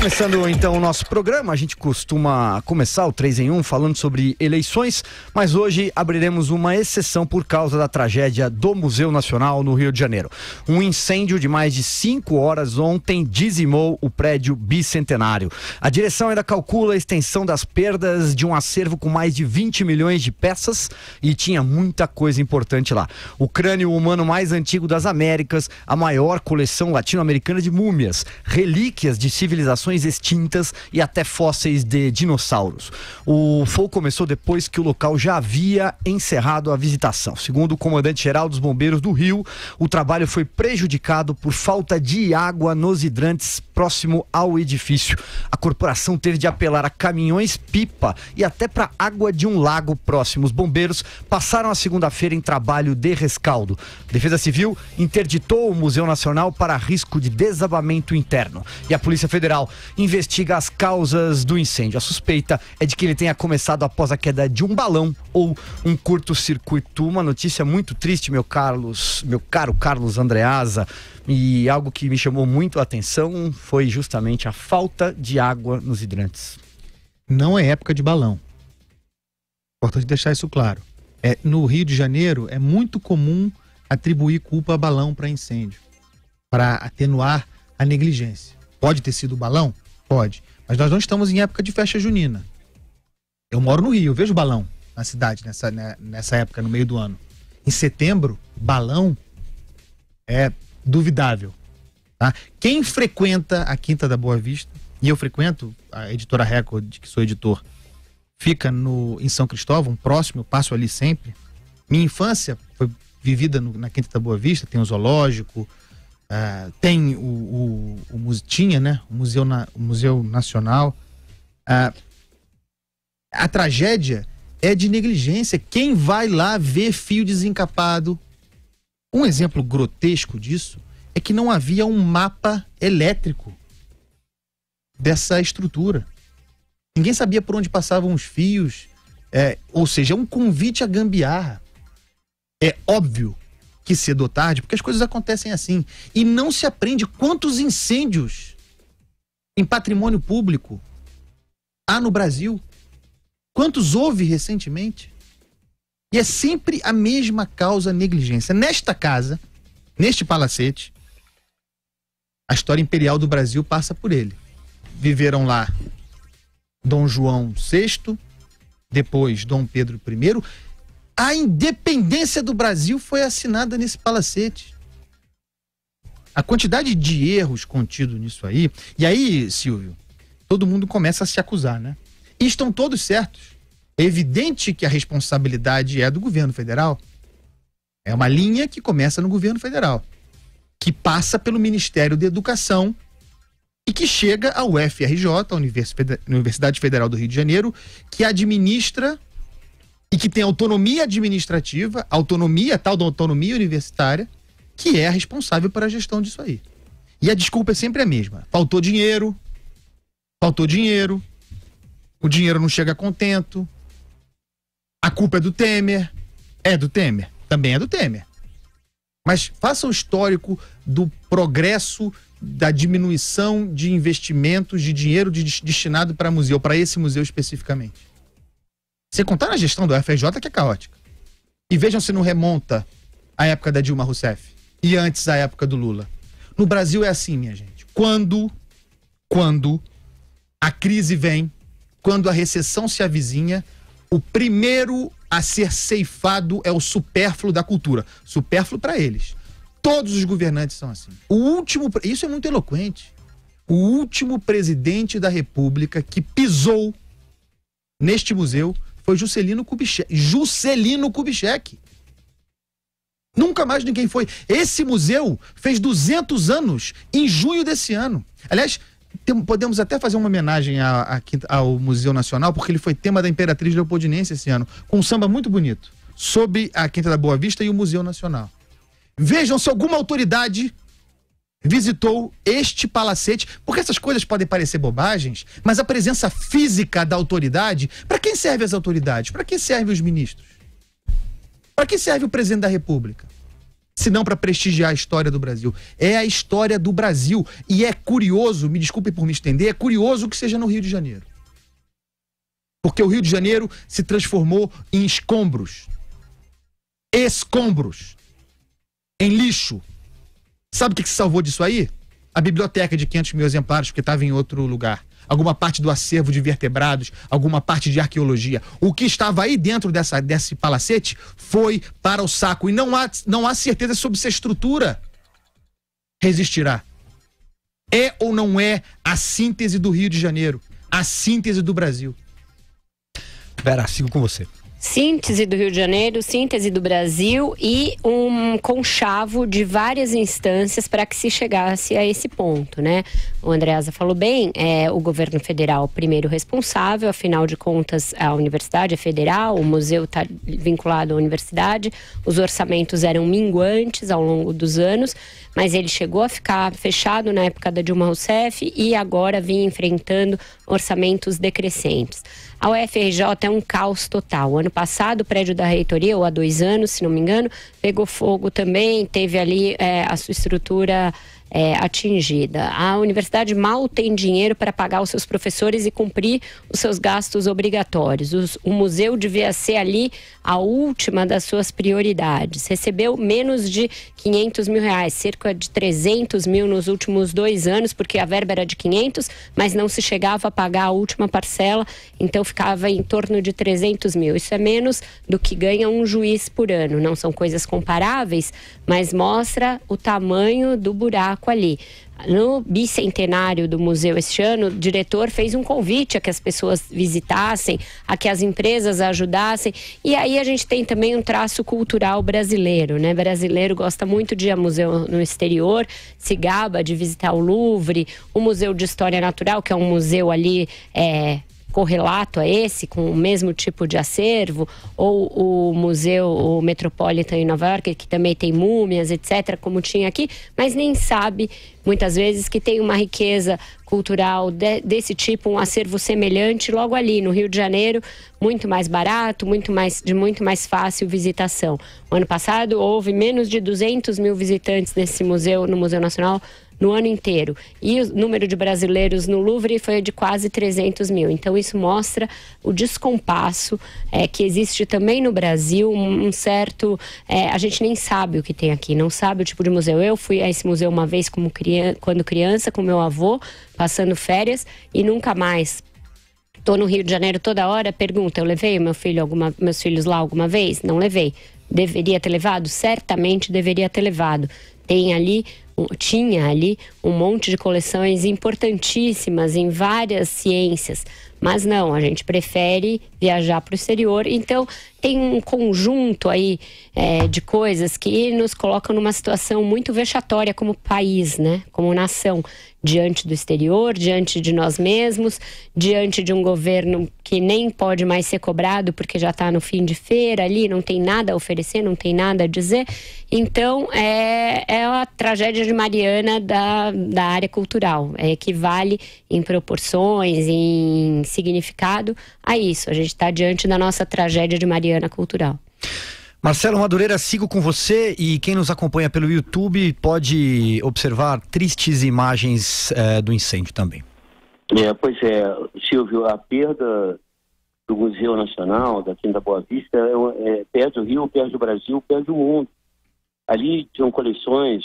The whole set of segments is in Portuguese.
Começando então o nosso programa, a gente costuma começar o 3 em 1 falando sobre eleições, mas hoje abriremos uma exceção por causa da tragédia do Museu Nacional no Rio de Janeiro. Um incêndio de mais de 5 horas ontem dizimou o prédio bicentenário. A direção ainda calcula a extensão das perdas de um acervo com mais de 20 milhões de peças e tinha muita coisa importante lá. O crânio humano mais antigo das Américas, a maior coleção latino-americana de múmias, relíquias de civilizações extintas e até fósseis de dinossauros. O fogo começou depois que o local já havia encerrado a visitação. Segundo o comandante-geral dos Bombeiros do Rio, o trabalho foi prejudicado por falta de água nos hidrantes próximo ao edifício. A corporação teve de apelar a caminhões-pipa e até para água de um lago próximo. Os bombeiros passaram a segunda-feira em trabalho de rescaldo. A Defesa Civil interditou o Museu Nacional para risco de desabamento interno. E a Polícia Federal investiga as causas do incêndio. A suspeita é de que ele tenha começado após a queda de um balão ou um curto-circuito. Uma notícia muito triste, meu caro Carlos Andreasa, e algo que me chamou muito a atenção foi justamente a falta de água nos hidrantes. Não é época de balão. Importante deixar isso claro. No Rio de Janeiro é muito comum atribuir culpa a balão para incêndio, para atenuar a negligência. Pode ter sido o balão? Pode. Mas nós não estamos em época de festa junina. Eu moro no Rio, eu vejo balão na cidade nessa época, no meio do ano. Em setembro, balão é duvidável. Tá? Quem frequenta a Quinta da Boa Vista, e eu frequento a Editora Record, de que sou editor, fica em São Cristóvão, próximo, eu passo ali sempre. Minha infância foi vivida na Quinta da Boa Vista, tem o zoológico, tem tinha, né, o Museu Nacional. A tragédia é de negligência. Quem vai lá ver fio desencapado? Um exemplo grotesco disso é que não havia um mapa elétrico dessa estrutura. Ninguém sabia por onde passavam os fios, ou seja, é um convite à gambiarra. É óbvio que cedo ou tarde, porque as coisas acontecem assim, e não se aprende quantos incêndios em patrimônio público há no Brasil, quantos houve recentemente, e é sempre a mesma causa, negligência. Nesta casa, neste palacete, a história imperial do Brasil passa por ele. Viveram lá Dom João VI, depois Dom Pedro I. A independência do Brasil foi assinada nesse palacete. A quantidade de erros contidos nisso aí, e aí, Silvio, todo mundo começa a se acusar, né? E estão todos certos. É evidente que a responsabilidade é do governo federal. É uma linha que começa no governo federal, que passa pelo Ministério da Educação e que chega ao UFRJ, a Universidade Federal do Rio de Janeiro, que administra e que tem autonomia administrativa, tal da autonomia universitária, que é a responsável pela gestão disso aí. E a desculpa é sempre a mesma. Faltou dinheiro, o dinheiro não chega a contento, a culpa é do Temer, também é do Temer. Mas faça o histórico do progresso, da diminuição de investimentos, de dinheiro destinado para museu, para esse museu especificamente. Sem contar na gestão do UFRJ, que é caótica. E vejam se não remonta à época da Dilma Rousseff e antes à época do Lula. No Brasil é assim, minha gente. Quando a crise vem, quando a recessão se avizinha, o primeiro a ser ceifado é o supérfluo da cultura. Supérfluo para eles. Todos os governantes são assim. Isso é muito eloquente. O último presidente da República que pisou neste museu foi Juscelino Kubitschek. Nunca mais ninguém foi. Esse museu fez 200 anos em junho desse ano. Aliás, podemos até fazer uma homenagem ao Museu Nacional, porque ele foi tema da Imperatriz Leopoldinense esse ano, com um samba muito bonito, sobre a Quinta da Boa Vista e o Museu Nacional. Vejam se alguma autoridade visitou este palacete, porque essas coisas podem parecer bobagens, mas a presença física da autoridade, para quem serve as autoridades? Para que servem os ministros? Para que serve o presidente da República? senão para prestigiar a história do Brasil. É a história do Brasil. E é curioso, me desculpe por me estender, é curioso que seja no Rio de Janeiro. Porque o Rio de Janeiro se transformou em escombros. Escombros. Em lixo. Sabe o que se salvou disso aí? A biblioteca de 500 mil exemplares, porque estava em outro lugar. Alguma parte do acervo de vertebrados, alguma parte de arqueologia. O que estava aí dentro desse palacete foi para o saco. E não há certeza sobre se a estrutura resistirá. É ou não é a síntese do Rio de Janeiro? A síntese do Brasil? Vera, sigo com você. Síntese do Rio de Janeiro, síntese do Brasil e um conchavo de várias instâncias para que se chegasse a esse ponto, né? O Andreasa falou bem, o governo federal primeiro responsável, afinal de contas a universidade é federal, o museu está vinculado à universidade, os orçamentos eram minguantes ao longo dos anos, mas ele chegou a ficar fechado na época da Dilma Rousseff e agora vinha enfrentando orçamentos decrescentes. A UFRJ é um caos total. Ano passado, o prédio da reitoria, ou há 2 anos, se não me engano, pegou fogo também, teve ali a sua estrutura atingida. A universidade mal tem dinheiro para pagar os seus professores e cumprir os seus gastos obrigatórios. O museu devia ser ali a última das suas prioridades. Recebeu menos de 500 mil reais, cerca de 300 mil nos últimos 2 anos, porque a verba era de 500, mas não se chegava a pagar a última parcela, então ficava em torno de 300 mil. Isso é menos do que ganha um juiz por ano. Não são coisas comparáveis, mas mostra o tamanho do buraco ali. No bicentenário do museu este ano, o diretor fez um convite a que as pessoas visitassem, a que as empresas ajudassem, e aí a gente tem também um traço cultural brasileiro, né? Brasileiro gosta muito de ir a museu no exterior, se gaba de visitar o Louvre, o Museu de História Natural, que é um museu ali correlato a esse, com o mesmo tipo de acervo, ou o Museu o Metropolitan em Nova York, que também tem múmias, etc., como tinha aqui, mas nem sabe, muitas vezes, que tem uma riqueza cultural desse tipo, um acervo semelhante logo ali, no Rio de Janeiro, muito mais barato, de muito mais fácil visitação. O ano passado, houve menos de 200 mil visitantes nesse museu, no Museu Nacional, no ano inteiro. E o número de brasileiros no Louvre foi de quase 300 mil. Então isso mostra o descompasso que existe também no Brasil, um certo... a gente nem sabe o que tem aqui, não sabe o tipo de museu. Eu fui a esse museu uma vez quando criança, com meu avô, passando férias, e nunca mais. Estou no Rio de Janeiro toda hora, pergunta, eu levei meus filhos lá alguma vez? Não levei. Deveria ter levado? Certamente deveria ter levado. Tinha ali um monte de coleções importantíssimas em várias ciências, mas não, a gente prefere viajar para o exterior. Então tem um conjunto aí de coisas que nos colocam numa situação muito vexatória como país, né? Como nação, diante do exterior, diante de nós mesmos, diante de um governo que nem pode mais ser cobrado porque já está no fim de feira ali, não tem nada a oferecer, não tem nada a dizer. Então é a tragédia de Mariana da área cultural, equivale em proporções, em significado a isso. A gente está diante da nossa tragédia de Mariana cultural. Marcelo Madureira, sigo com você, e quem nos acompanha pelo YouTube pode observar tristes imagens do incêndio também. Pois é, Silvio, a perda do Museu Nacional, da Quinta Boa Vista, perde o Rio, perde o Brasil, perde o mundo. Ali tinham coleções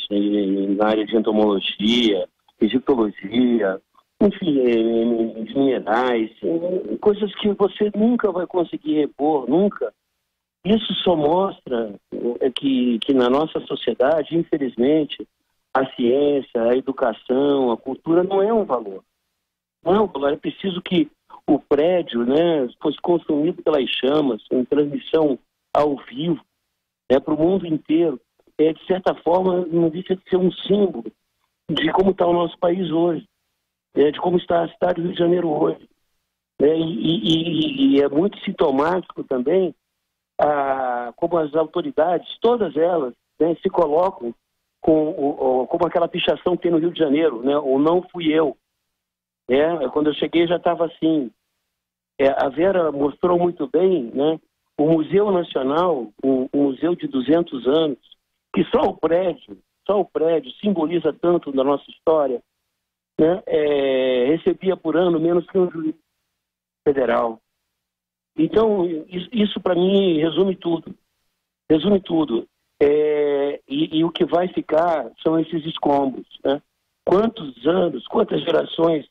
na área de entomologia, egiptologia, enfim, de minerais, coisas que você nunca vai conseguir repor, nunca. Isso só mostra que na nossa sociedade, infelizmente, a ciência, a educação, a cultura não é um valor. Não é um valor. É preciso que o prédio, né, fosse consumido pelas chamas, em transmissão ao vivo, para o mundo inteiro. De certa forma, não deixa de ser um símbolo de como está o nosso país hoje, de como está a cidade do Rio de Janeiro hoje. E é muito sintomático também como as autoridades, todas elas, se colocam como aquela pichação que tem no Rio de Janeiro, né? O não fui eu. Quando eu cheguei já estava assim. A Vera mostrou muito bem, né? O Museu Nacional, um museu de 200 anos, que só o prédio simboliza tanto da nossa história, né? Recebia por ano menos que um juiz federal. Então, isso para mim resume tudo. E o que vai ficar são esses escombros, né? Quantos anos, quantas gerações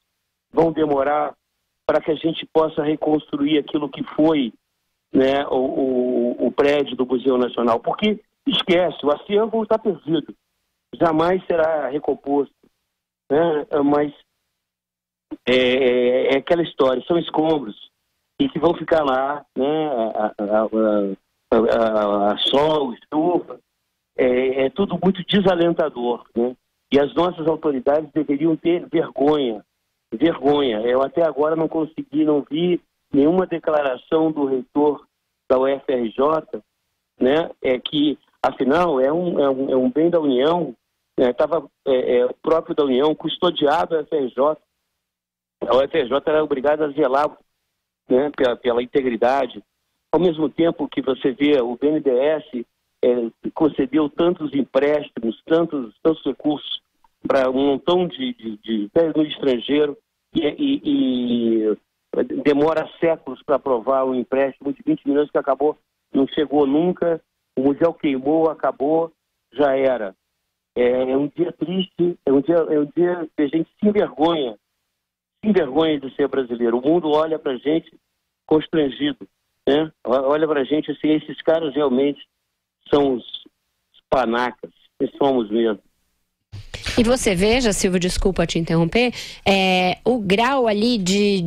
vão demorar para que a gente possa reconstruir aquilo que foi, né, o prédio do Museu Nacional? Porque, esquece, o acervo está perdido, jamais será recomposto, né? Mas é aquela história, são escombros e que vão ficar lá, né, a sol, estufa, é tudo muito desalentador, né? E as nossas autoridades deveriam ter vergonha. Eu até agora não vi nenhuma declaração do reitor da UFRJ, né, que, afinal, é um bem da União, estava próprio da União, custodiado a UFRJ. A UFRJ era obrigada a zelar, né, pela integridade. Ao mesmo tempo que você vê o BNDES concedeu tantos empréstimos, tantos recursos para um montão no estrangeiro e demora séculos para aprovar um empréstimo de 20 milhões que acabou, não chegou nunca, o museu queimou, acabou, já era. É um dia triste, é um dia que a gente se envergonha de ser brasileiro. O mundo olha para a gente constrangido, né? Olha para a gente assim, esses caras realmente são os panacas, e somos mesmo. E você veja, Silvio, desculpa te interromper, o grau ali de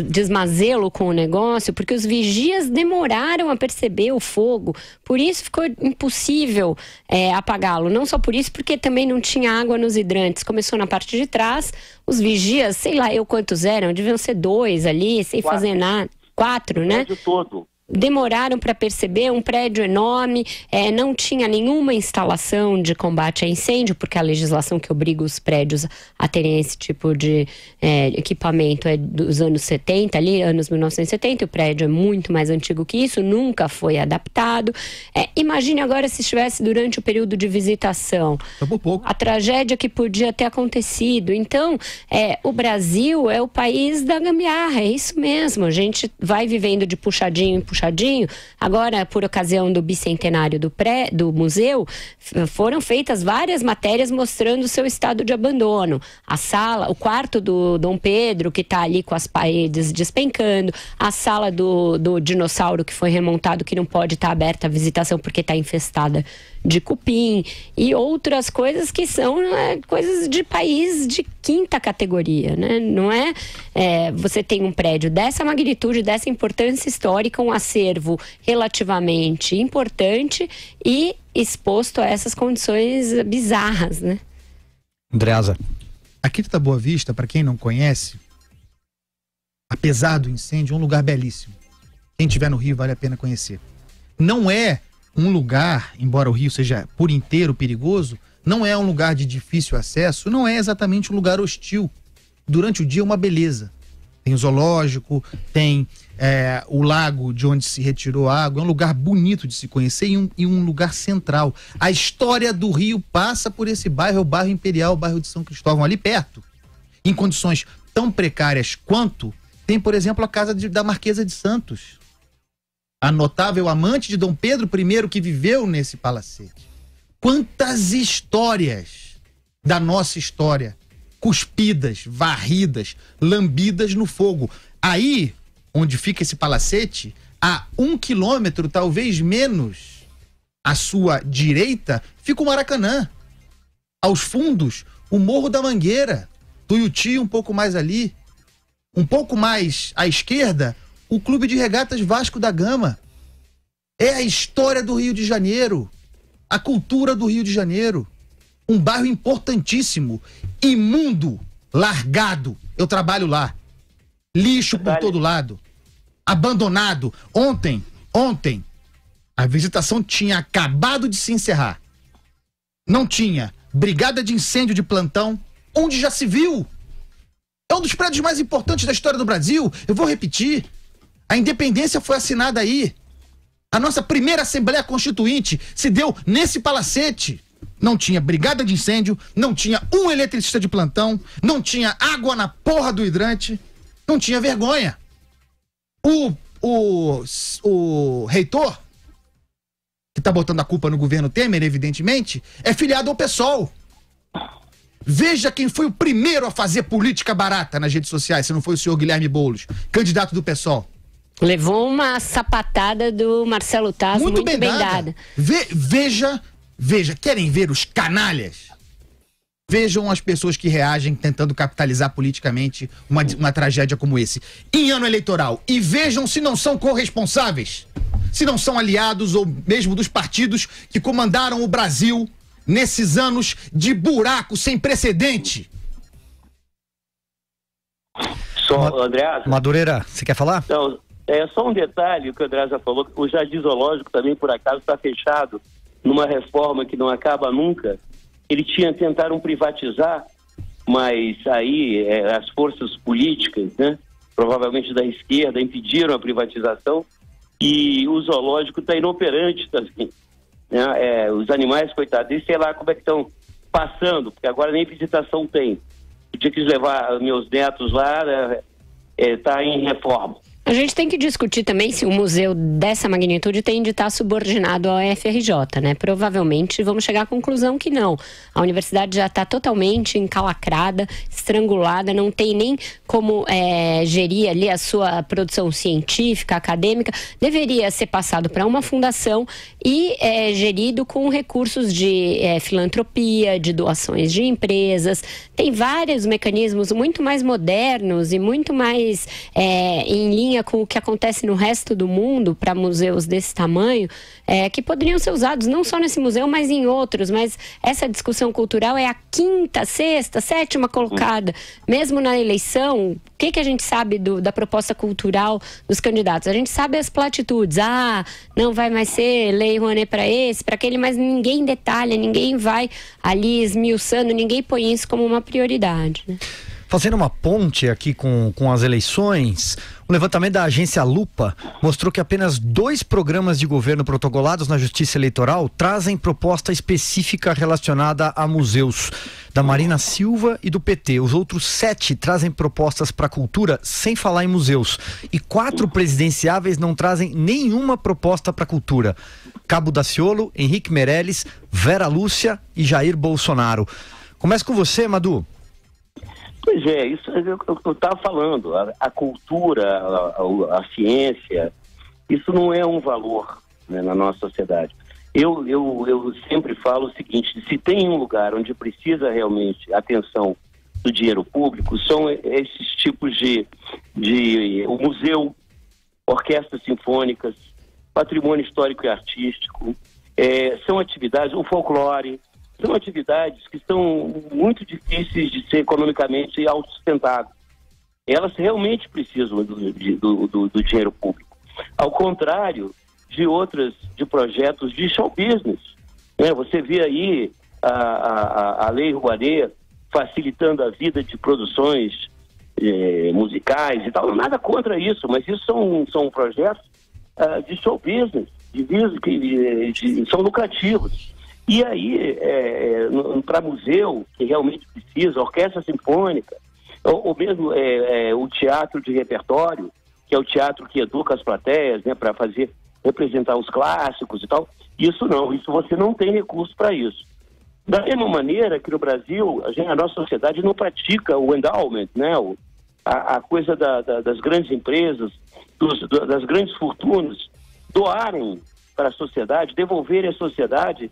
desmazelo com o negócio, porque os vigias demoraram a perceber o fogo, por isso ficou impossível apagá-lo. Não só por isso, porque também não tinha água nos hidrantes. Começou na parte de trás, os vigias, sei lá quantos eram, deviam ser 2 ali, sem fazer nada. 4, né? O todo. Demoraram para perceber, um prédio enorme, não tinha nenhuma instalação de combate a incêndio, porque a legislação que obriga os prédios a terem esse tipo de equipamento é dos anos 70, ali, anos 1970, o prédio é muito mais antigo que isso, nunca foi adaptado. Imagine agora se estivesse durante o período de visitação, a tragédia que podia ter acontecido. Então, o Brasil é o país da gambiarra, é isso mesmo, a gente vai vivendo de puxadinho em puxadinho. Agora, por ocasião do bicentenário do museu, foram feitas várias matérias mostrando o seu estado de abandono. A sala, o quarto do Dom Pedro, que está ali com as paredes despencando, a sala do dinossauro que foi remontado, que não pode estar aberta à visitação porque está infestada de cupim, e outras coisas que são coisas de país de 5ª categoria, né? Não você tem um prédio dessa magnitude, dessa importância histórica, um acervo relativamente importante e exposto a essas condições bizarras, né? Andreasa. A Quinta Boa Vista, para quem não conhece, apesar do incêndio, é um lugar belíssimo. Quem estiver no Rio vale a pena conhecer. Não é um lugar, embora o Rio seja por inteiro perigoso, não é um lugar de difícil acesso, não é exatamente um lugar hostil. Durante o dia é uma beleza. Tem o zoológico, tem o lago de onde se retirou a água, é um lugar bonito de se conhecer e um lugar central. A história do Rio passa por esse bairro, é o bairro Imperial, o bairro de São Cristóvão, ali perto. Em condições tão precárias quanto, tem, por exemplo, a casa da Marquesa de Santos, a notável amante de Dom Pedro I que viveu nesse palacete. Quantas histórias da nossa história, cuspidas, varridas, lambidas no fogo. Aí, onde fica esse palacete, a 1 quilômetro, talvez menos, à sua direita, fica o Maracanã. Aos fundos, o Morro da Mangueira, Tuiuti um pouco mais ali. Um pouco mais à esquerda, o Clube de Regatas Vasco da Gama. É a história do Rio de Janeiro, a cultura do Rio de Janeiro. Um bairro importantíssimo, imundo, largado. Eu trabalho lá. Lixo por todo lado. Abandonado. Ontem, a visitação tinha acabado de se encerrar. Não tinha brigada de incêndio de plantão, onde já se viu. É um dos prédios mais importantes da história do Brasil. Eu vou repetir. A independência foi assinada aí. A nossa primeira Assembleia Constituinte se deu nesse palacete. Não tinha brigada de incêndio, não tinha um eletricista de plantão, não tinha água na porra do hidrante, não tinha vergonha. O reitor, que tá botando a culpa no governo Temer, evidentemente, é filiado ao PSOL. Veja quem foi o primeiro a fazer política barata nas redes sociais, se não foi o senhor Guilherme Boulos, candidato do PSOL. Levou uma sapatada do Marcelo Taz muito bem dada. Veja, querem ver os canalhas? Vejam as pessoas que reagem tentando capitalizar politicamente uma tragédia como esse, em ano eleitoral. E vejam se não são corresponsáveis, se não são aliados ou mesmo dos partidos que comandaram o Brasil nesses anos de buraco sem precedente. Só, Andreasa. Madureira, você quer falar? Não, é só um detalhe, o que o Andreasa falou, o Jardim Zoológico também, por acaso, está fechado numa reforma que não acaba nunca. Tentaram privatizar, mas aí as forças políticas, né, provavelmente da esquerda, impediram a privatização e o zoológico está inoperante também. Né? Os animais, coitados, e sei lá como é que estão passando, porque agora nem visitação tem. Eu tinha que levar meus netos lá, está em reforma. A gente tem que discutir também se um museu dessa magnitude tem de estar subordinado ao FRJ, né? Provavelmente vamos chegar à conclusão que não. A universidade já está totalmente encalacrada, estrangulada, não tem nem como gerir ali a sua produção científica, acadêmica. Deveria ser passado para uma fundação e gerido com recursos de filantropia, de doações de empresas. Tem vários mecanismos muito mais modernos e muito mais em linha com o que acontece no resto do mundo para museus desse tamanho, que poderiam ser usados não só nesse museu, mas em outros. Mas essa discussão cultural é a 5ª, 6ª, 7ª colocada. Mesmo na eleição, o que a gente sabe da proposta cultural dos candidatos? A gente sabe as platitudes. Não vai mais ser Lei Rouanet para esse, para aquele, mas ninguém detalha, ninguém vai ali esmiuçando, ninguém põe isso como uma prioridade, né? Fazendo uma ponte aqui com as eleições, o levantamento da agência Lupa mostrou que apenas 2 programas de governo protocolados na Justiça Eleitoral trazem proposta específica relacionada a museus, da Marina Silva e do PT. Os outros 7 trazem propostas para a cultura, sem falar em museus. E 4 presidenciáveis não trazem nenhuma proposta para a cultura. Cabo Daciolo, Henrique Meirelles, Vera Lúcia e Jair Bolsonaro. Começa com você, Madu. Pois isso eu estava falando, a cultura, a ciência, isso não é um valor, né, na nossa sociedade. Eu sempre falo o seguinte: se tem um lugar onde precisa realmente atenção do dinheiro público, são esses tipos de o museu, orquestras sinfônicas, patrimônio histórico e artístico, são atividades, o folclore. São atividades que são muito difíceis de ser economicamente autossustentáveis. Elas realmente precisam do dinheiro público. Ao contrário de projetos de show business. Né? Você vê aí a Lei Rouanet facilitando a vida de produções musicais e tal. Nada contra isso, mas isso são projetos de show business, que são lucrativos. E aí, para museu, que realmente precisa, orquestra sinfônica, ou mesmo o teatro de repertório, que é o teatro que educa as plateias, né, para representar os clássicos e tal, isso você não tem recurso para isso. Da mesma maneira que no Brasil, a nossa sociedade não pratica o endowment, né, a coisa das grandes empresas, das grandes fortunas, doarem para a sociedade, devolverem à sociedade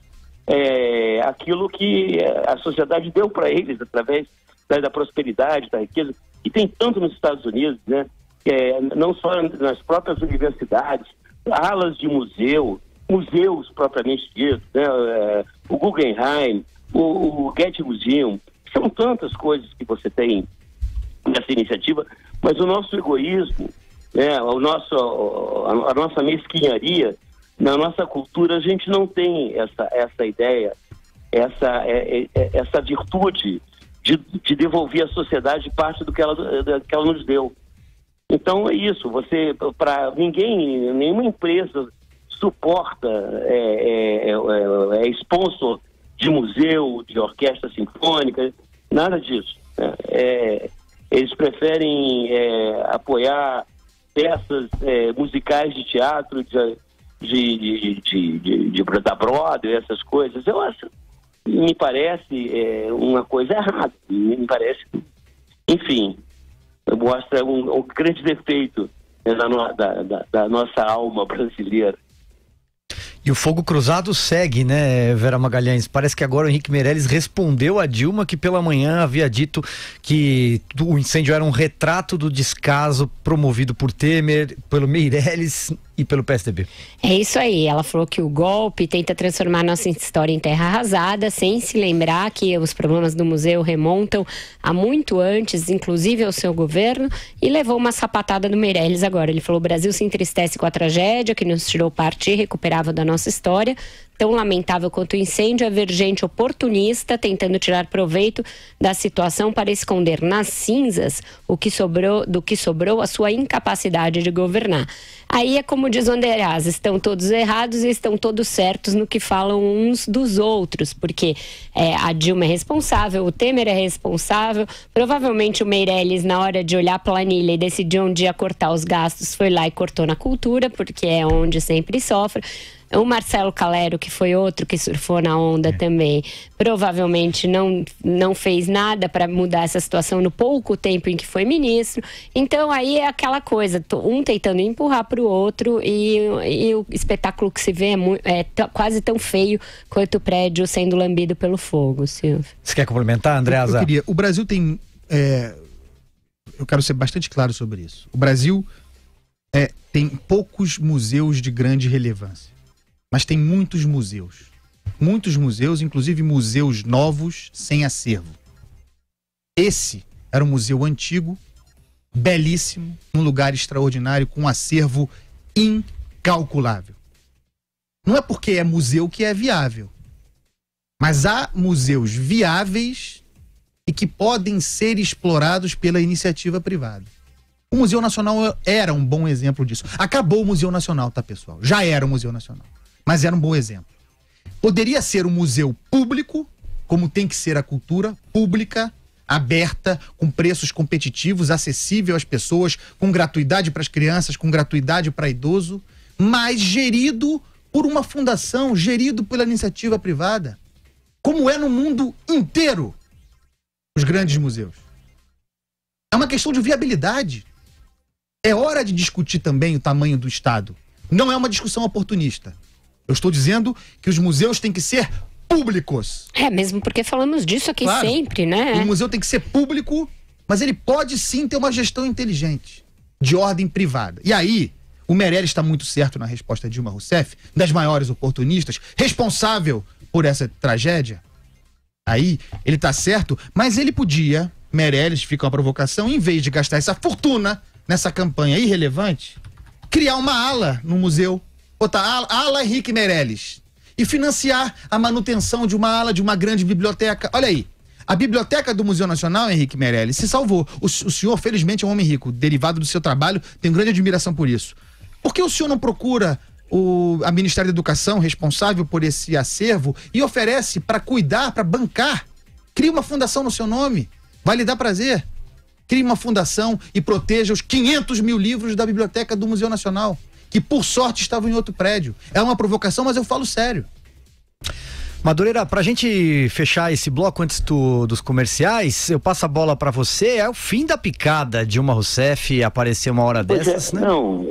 aquilo que a sociedade deu para eles através da prosperidade, da riqueza, e tem tanto nos Estados Unidos, né? Não só nas próprias universidades, alas de museus propriamente ditos, né? O Guggenheim, o Getty Museum, são tantas coisas que você tem nessa iniciativa, mas o nosso egoísmo, né? A nossa mesquinharia, na nossa cultura, a gente não tem essa ideia, essa virtude de devolver à sociedade parte do que ela nos deu. Então é isso, para nenhuma empresa suporta, é sponsor de museu, de orquestra sinfônica, nada disso. Eles preferem apoiar peças musicais de teatro, da Broadway, essas coisas. Eu acho, me parece uma coisa errada. Me parece, enfim, mostra um grande defeito da nossa alma brasileira. E o fogo cruzado segue, né, Vera Magalhães? Parece que agora o Henrique Meirelles respondeu a Dilma, que pela manhã havia dito que o incêndio era um retrato do descaso promovido por Temer, pelo Meirelles e pelo PSDB. É isso aí, ela falou que o golpe tenta transformar nossa história em terra arrasada, sem se lembrar que os problemas do museu remontam a muito antes, inclusive ao seu governo, e levou uma sapatada do Meirelles agora. Ele falou: o Brasil se entristece com a tragédia que nos tirou parte irrecuperável da nossa história. Tão lamentável quanto o incêndio, haver gente oportunista tentando tirar proveito da situação para esconder nas cinzas do que sobrou a sua incapacidade de governar. Aí é como diz o Andreas, estão todos errados e estão todos certos no que falam uns dos outros, porque a Dilma é responsável, o Temer é responsável, provavelmente o Meirelles, na hora de olhar a planilha e decidir um dia cortar os gastos, foi lá e cortou na cultura, porque é onde sempre sofre. O Marcelo Calero, que foi outro que surfou na onda também, provavelmente não fez nada para mudar essa situação no pouco tempo em que foi ministro. Então aí é aquela coisa, um tentando empurrar para o outro e o espetáculo que se vê quase tão feio quanto o prédio sendo lambido pelo fogo, Silvio. Você quer complementar, Andreasa? O Brasil tem... eu quero ser bastante claro sobre isso. O Brasil tem poucos museus de grande relevância. Mas tem muitos museus, inclusive museus novos, sem acervo. Esse era um museu antigo, belíssimo, num lugar extraordinário, com um acervo incalculável. Não é porque é museu que é viável, mas há museus viáveis e que podem ser explorados pela iniciativa privada. O Museu Nacional era um bom exemplo disso. Acabou o Museu Nacional, tá, pessoal? Já era o Museu Nacional. Mas era um bom exemplo. Poderia ser um museu público, como tem que ser a cultura, pública, aberta, com preços competitivos, acessível às pessoas, com gratuidade para as crianças, com gratuidade para idoso, mas gerido por uma fundação, gerido pela iniciativa privada, como é no mundo inteiro os grandes museus. É uma questão de viabilidade. É hora de discutir também o tamanho do Estado. Não é uma discussão oportunista. Eu estou dizendo que os museus têm que ser públicos. Mesmo porque falamos disso aqui sempre, né? O museu tem que ser público, mas ele pode sim ter uma gestão inteligente, de ordem privada. E aí, o Meirelles está muito certo na resposta de Dilma Rousseff, das maiores oportunistas, responsável por essa tragédia. Aí, ele está certo, mas ele podia, Meirelles, fica uma provocação, em vez de gastar essa fortuna nessa campanha irrelevante, criar uma ala no museu, botar ala Henrique Meirelles e financiar a manutenção de uma ala de uma grande biblioteca. Olha aí, a biblioteca do Museu Nacional, Henrique Meirelles, se salvou. O senhor, felizmente, é um homem rico, derivado do seu trabalho, tenho grande admiração por isso. Por que o senhor não procura a Ministério da Educação, responsável por esse acervo, e oferece para cuidar, para bancar? Cria uma fundação no seu nome, vai lhe dar prazer. Crie uma fundação e proteja os 500 mil livros da biblioteca do Museu Nacional, que por sorte estavam em outro prédio. É uma provocação, mas eu falo sério. Madureira, pra gente fechar esse bloco antes dos comerciais, eu passo a bola pra você. É o fim da picada. Dilma Rousseff aparecer uma hora dessas, né? Não,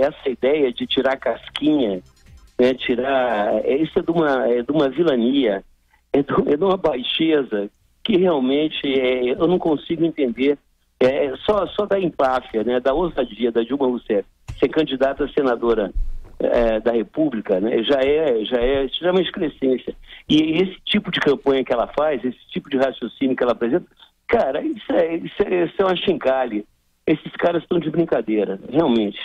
essa ideia de tirar casquinha, né, isso é de uma vilania, é de uma baixeza que realmente eu não consigo entender. Só da empáfia, né, da ousadia da Dilma Rousseff ser candidata a senadora da República, né, já é uma excrescência. E esse tipo de campanha que ela faz, esse tipo de raciocínio que ela apresenta, cara, isso é uma chincalha. Esses caras estão de brincadeira, realmente.